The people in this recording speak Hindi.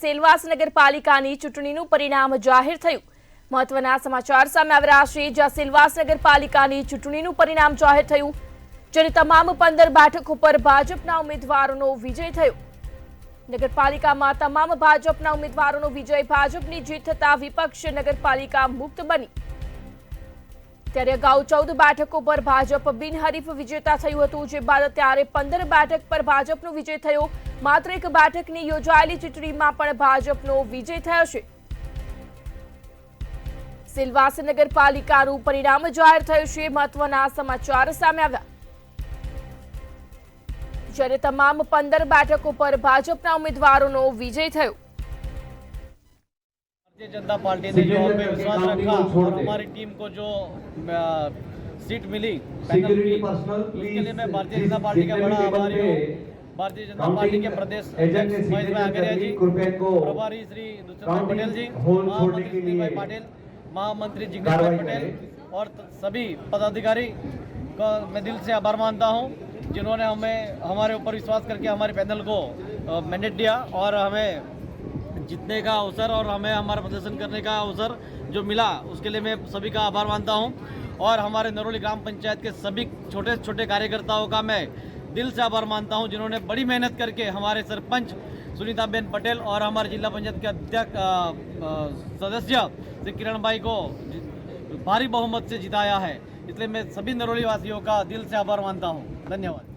સેલવાસ નગરપાલિકાની ચૂંટણીનું પરિણામ જાહેર થયું। મહત્વના સમાચાર સામે આવી રહ્યા છે, જ્યાં સેલવાસ નગરપાલિકાની ચૂંટણીનું પરિણામ જાહેર થયું, જેની તમામ 15 બેઠકો પર ભાજપના ઉમેદવારોનો વિજય થયો। નગરપાલિકામાં તમામ ભાજપના ઉમેદવારોનો વિજય, ભાજપની જીત થતા વિપક્ષ નગરપાલિકા મુક્ત બની। ત્યારે અગાઉ 14 બેઠકો પર ભાજપ બિનહરીફ વિજેતા થયું હતું, જે બાદ અત્યારે 15 બેઠક પર ભાજપનો વિજય થયો। માત્ર એક બેઠકની યોજાયેલી ચૂંટણીમાં પણ ભાજપનો વિજય થયો છે। સેલવાસ નગરપાલિકાનું પરિણામ જાહેર થયું છે। મહત્વના સમાચાર સામે આવ્યા, જ્યારે તમામ 15 બેઠકો પર ભાજપના ઉમેદવારોનો વિજય થયો। भारतीय जनता पार्टी ने जो हम पे विश्वास रखा और हमारी टीम को जो सीट मिली पैनल की, उसके लिए मैं भारतीय जनता पार्टी का बड़ा आभारी हूँ। भारतीय जनता पार्टी के प्रदेश अध्यक्ष महेश भाई आगरिया जी, प्रभारी श्री दुष्यंत भाई पटेल जी, महामंत्री सुनील भाई पाटिल, महामंत्री जिग्नेश भाई पटेल और सभी पदाधिकारी का मैं दिल से आभार मानता हूँ, जिन्होंने हमें हमारे ऊपर विश्वास करके हमारे पैनल को मैंडेट दिया और हमें जीतने का अवसर और हमें हमारा प्रदर्शन करने का अवसर जो मिला, उसके लिए मैं सभी का आभार मानता हूं। और हमारे नरोली ग्राम पंचायत के सभी छोटे छोटे कार्यकर्ताओं का मैं दिल से आभार मानता हूं, जिन्होंने बड़ी मेहनत करके हमारे सरपंच सुनीताबेन पटेल और हमारे जिला पंचायत के अध्यक्ष सदस्य श्री किरण भाई को भारी बहुमत से जिताया है। इसलिए मैं सभी नरोली वासियों का दिल से आभार मानता हूँ। धन्यवाद।